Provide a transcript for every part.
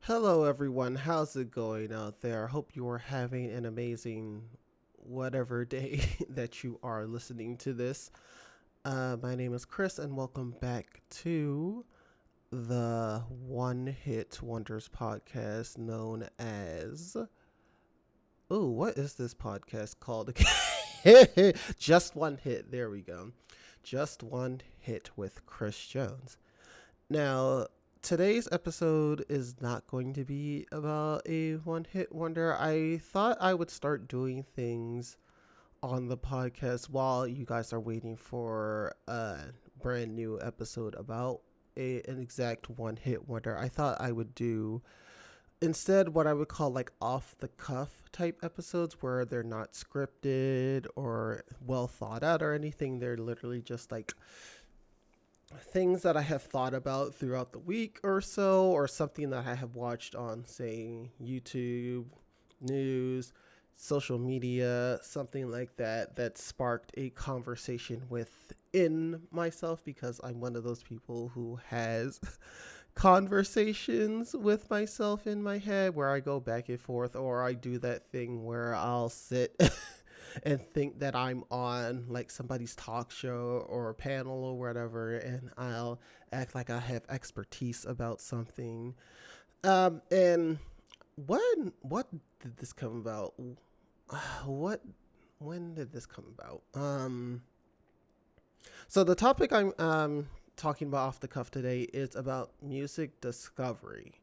Hello, everyone. How's it going out there? I hope you are having an amazing whatever day that you are listening to this. My name is Chris, and welcome back to the One Hit Wonders podcast known as. Oh, what is this podcast called again? Just One Hit. There we go. Just One Hit with Chris Jones. Now, today's episode is not going to be about a one hit wonder. I thought I would start doing things on the podcast while you guys are waiting for a brand new episode about an exact one hit wonder. I thought I would do instead what I would call like off the cuff type episodes where they're not scripted or well thought out or anything. They're literally just like things that I have thought about throughout the week or so, or something that I have watched on, say, YouTube, news, social media, something like that, that sparked a conversation within myself because I'm one of those people who has conversations with myself in my head where I go back and forth, or I do that thing where I'll sit and think that I'm on like somebody's talk show or panel or whatever, and I'll act like I have expertise about something. And what did this come about? What when did this come about? So the topic I'm talking about off the cuff today is about music discovery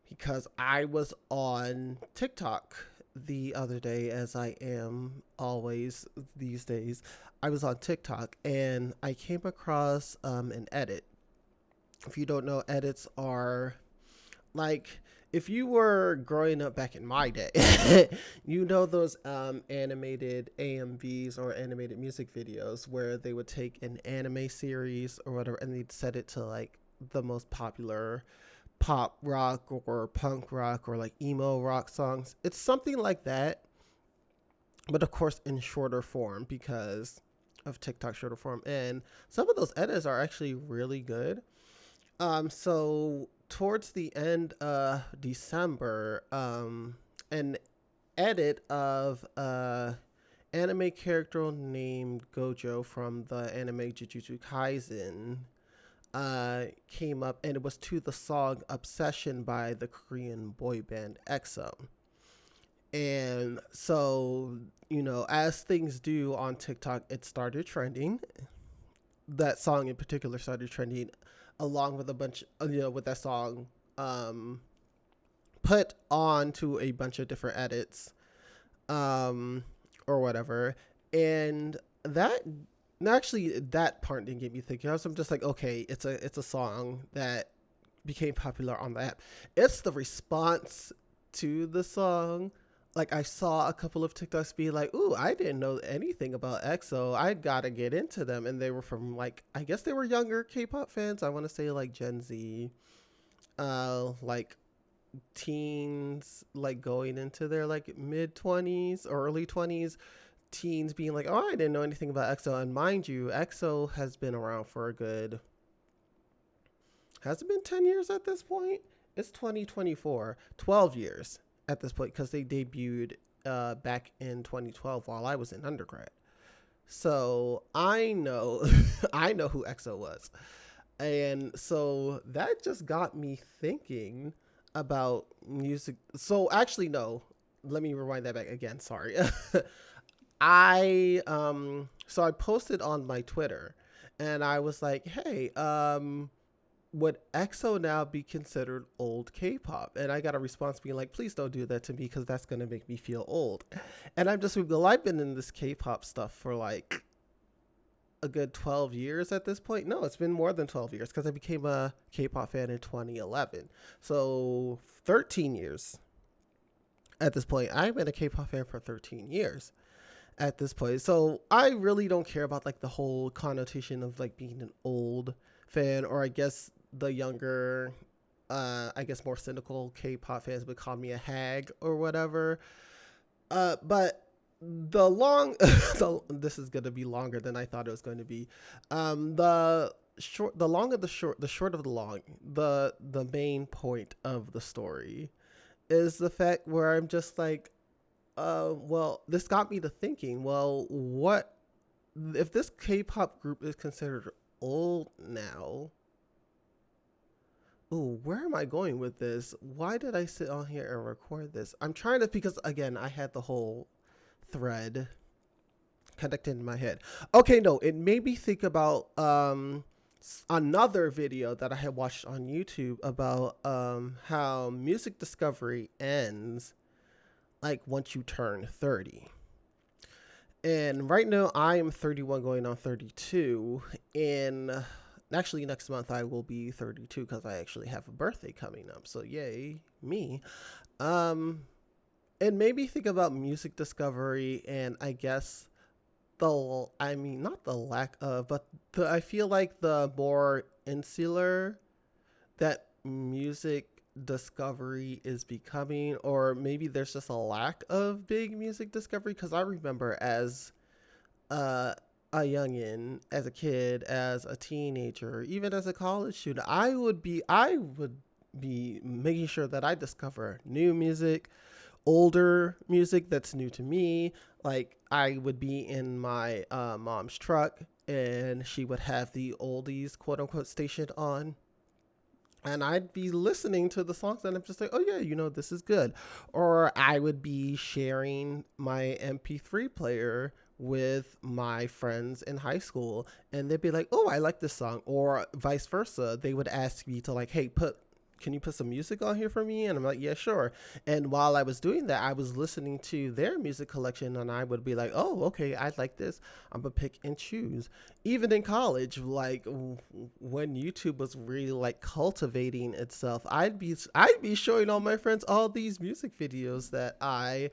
because I was on TikTok the other day, as I am always these days. I was on TikTok and I came across an edit. If you don't know, edits are like if you were growing up back in my day, you know those animated AMVs or animated music videos where they would take an anime series or whatever and they'd set it to like the most popular pop rock or punk rock or like emo rock songs. It's something like that, but of course in shorter form because of TikTok shorter form. And some of those edits are actually really good. So towards the end of December, an edit of anime character named Gojo from the anime Jujutsu Kaisen came up, and it was to the song Obsession by the Korean boy band EXO. And so, as things do on TikTok, it started trending. That song in particular started trending along with a bunch, with that song put on to a bunch of different edits or whatever. And that actually that part didn't get me thinking. I'm just like, okay, it's a song that became popular on the app. It's the response to the song. Like I saw a couple of TikToks be like, "Ooh, I didn't know anything about EXO. I gotta get into them." And they were from like, I guess they were younger K-pop fans. I want to say like Gen Z, like teens, like going into their like mid 20s or early 20s, teens being like, "Oh, I didn't know anything about EXO." And mind you, EXO has been around for a good, has it been 10 years at this point? It's 2024, 12 years at this point because they debuted back in 2012 while I was in undergrad. So I know, I know who EXO was. And so that just got me thinking about music. So actually, no, let me rewind that back again. Sorry. So I posted on my Twitter and I was like, hey, would EXO now be considered old K-pop? And I got a response being like, please don't do that to me because that's going to make me feel old. And I'm just, well, I've been in this K-pop stuff for like a good 12 years at this point. No, it's been more than 12 years because I became a K-pop fan in 2011. So 13 years at this point. I've been a K-pop fan for 13 years at this point. So I really don't care about like the whole connotation of like being an old fan, or I guess the younger, I guess more cynical K-pop fans would call me a hag or whatever. But the long, so this is going to be longer than I thought it was going to be. The the long of the short, the short of the long, the main point of the story is the fact where I'm just like, well, this got me to thinking, well, what if this K-pop group is considered old now? Ooh, where am I going with this? Why did I sit on here and record this? I'm trying to, because again, I had the whole thread connected in my head. Okay, no, it made me think about another video that I had watched on YouTube about how music discovery ends like once you turn 30. And right now I am 31 going on 32, and actually next month I will be 32 because I actually have a birthday coming up. So yay, me. Um and maybe think about music discovery, and I guess I mean, not the lack of, but I feel like the more insular that music discovery is becoming, or maybe there's just a lack of big music discovery. Because I remember as uh, a youngin, as a kid, as a teenager, even as a college student, I would be making sure that I discover new music, older music that's new to me. Like I would be in my mom's truck, and she would have the oldies quote unquote station on, and I'd be listening to the songs, and I'm just like, oh yeah, this is good. Or I would be sharing my MP3 player with my friends in high school, and they'd be like, oh, I like this song. Or vice versa. They would ask me to like, hey, can you put some music on here for me? And I'm like, yeah, sure. And while I was doing that, I was listening to their music collection, and I would be like, oh, okay, I like this. I'm gonna pick and choose. Even in college, like when YouTube was really like cultivating itself, I'd be showing all my friends all these music videos that I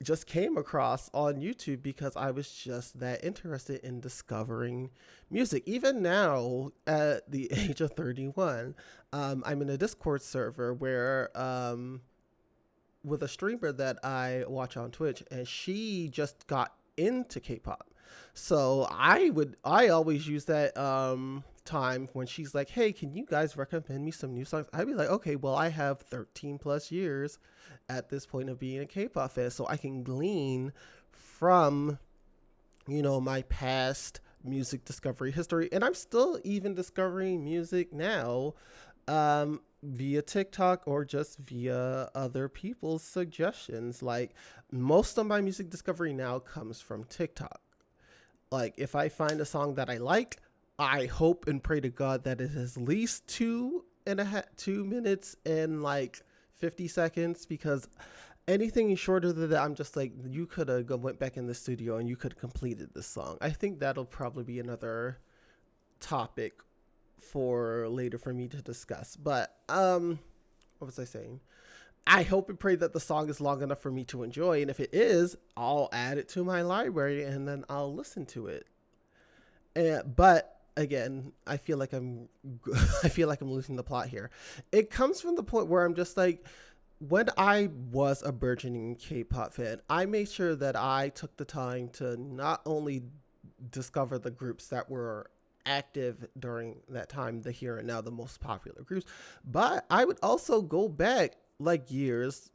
just came across on YouTube because I was just that interested in discovering music. Even now, at the age of 31, I'm in a Discord server where with a streamer that I watch on Twitch, and she just got into K-pop. So I always use that time when she's like, "Hey, can you guys recommend me some new songs?" I'd be like, "Okay, well, I have 13 plus years at this point of being a K-pop fan, so I can glean from my past music discovery history, and I'm still even discovering music now via TikTok or just via other people's suggestions. Like most of my music discovery now comes from TikTok. Like if I find a song that I like, I hope and pray to God that it is at least 2 minutes and like 50 seconds, because anything shorter than that, I'm just like, you could have went back in the studio and you could have completed this song. I think that'll probably be another topic for later for me to discuss. But what was I saying? I hope and pray that the song is long enough for me to enjoy, and if it is, I'll add it to my library and then I'll listen to it. But again, I feel like I'm I feel like I'm losing the plot here. It comes from the point where I'm just like, when I was a burgeoning K-pop fan, I made sure that I took the time to not only discover the groups that were active during that time, the here and now, the most popular groups, but I would also go back like years,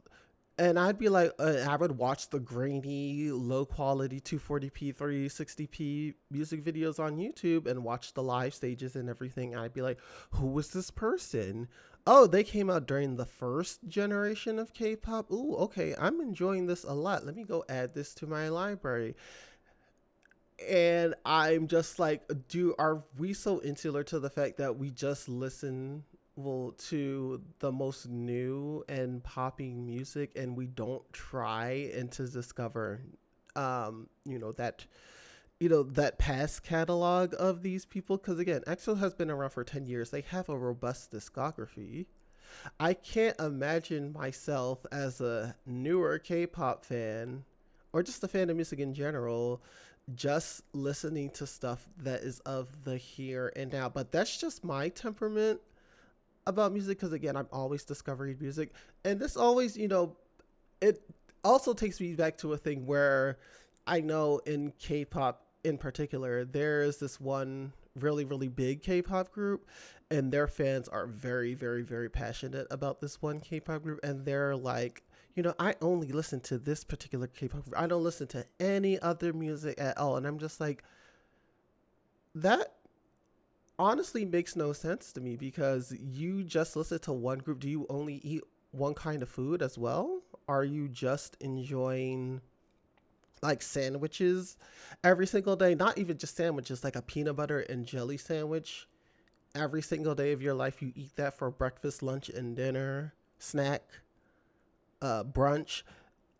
and I'd be like, I would watch the grainy, low quality 240p, 360p music videos on YouTube and watch the live stages and everything. I'd be like, who was this person? Oh, they came out during the first generation of K-pop. Ooh, okay, I'm enjoying this a lot. Let me go add this to my library. And I'm just like, are we so insular to the fact that we just listen, well, to the most new and popping music, and we don't try and to discover um you know that that past catalog of these people? Because again, EXO has been around for 10 years. They have a robust discography. I can't imagine myself as a newer K-pop fan, or just a fan of music in general, just listening to stuff that is of the here and now. But that's just my temperament about music, because again, I'm always discovering music, and this always, it also takes me back to a thing where I know in K-pop in particular, there is this one really, really big K-pop group, and their fans are very, very, very passionate about this one K-pop group, and they're like, I only listen to this particular K-pop group. I don't listen to any other music at all. And I'm just like, that honestly makes no sense to me, because you just listen to one group. Do you only eat one kind of food as well? Are you just enjoying like sandwiches every single day? Not even just sandwiches, like a peanut butter and jelly sandwich every single day of your life. You eat that for breakfast, lunch, and dinner, snack, brunch.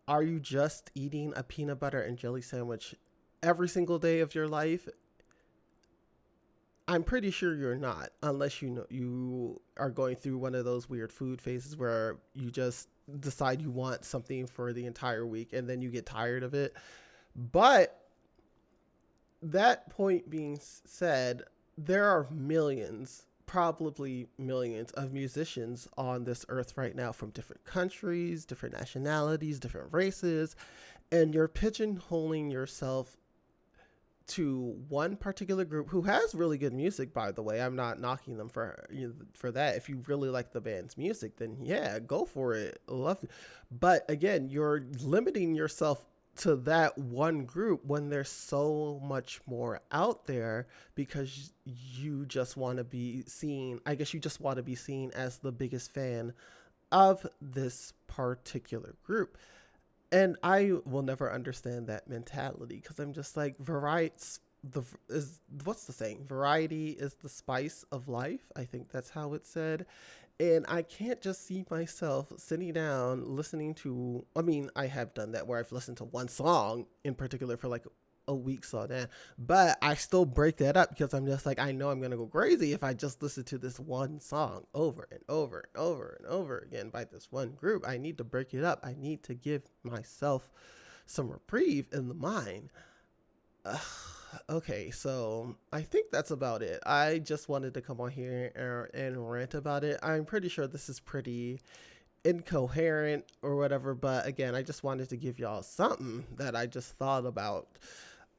Are you just eating a peanut butter and jelly sandwich every single day of your life? I'm pretty sure you're not, unless you are going through one of those weird food phases where you just decide you want something for the entire week and then you get tired of it. But that point being said, there are millions, probably millions of musicians on this earth right now from different countries, different nationalities, different races, and you're pigeonholing yourself to one particular group who has really good music, by the way. I'm not knocking them for that. If you really like the band's music, then yeah, go for it. Love it. But again, you're limiting yourself to that one group when there's so much more out there, because you just want to be seen. I guess you just want to be seen as the biggest fan of this particular group. And I will never understand that mentality, because I'm just like, what's the saying? Variety is the spice of life. I think that's how it's said. And I can't just see myself sitting down listening to, I mean, I have done that where I've listened to one song in particular for like a week, so that, but I still break that up, because I'm just like, I know I'm gonna go crazy if I just listen to this one song over and over and over and over again by this one group. I need to break it up. I need to give myself some reprieve in the mind. Okay, so I think that's about it. I just wanted to come on here and rant about it. I'm pretty sure this is pretty incoherent or whatever, but again, I just wanted to give y'all something that I just thought about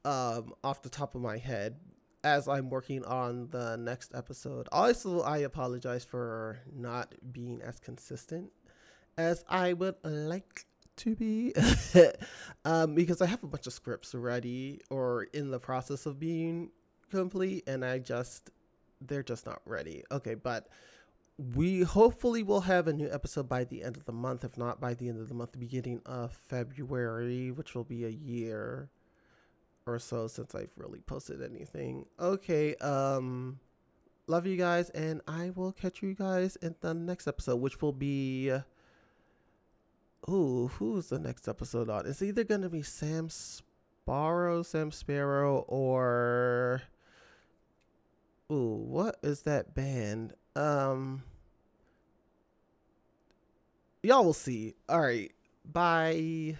off the top of my head as I'm working on the next episode. Also, I apologize for not being as consistent as I would like to be because I have a bunch of scripts ready or in the process of being complete, and they're just not ready. Okay, but we hopefully will have a new episode by the end of the month. If not by the end of the month, the beginning of February, which will be a year or so since I've really posted anything. Okay, love you guys, and I will catch you guys in the next episode, which will be who's the next episode on? It's either gonna be Sam Sparrow, or what is that band? Y'all will see. All right, bye.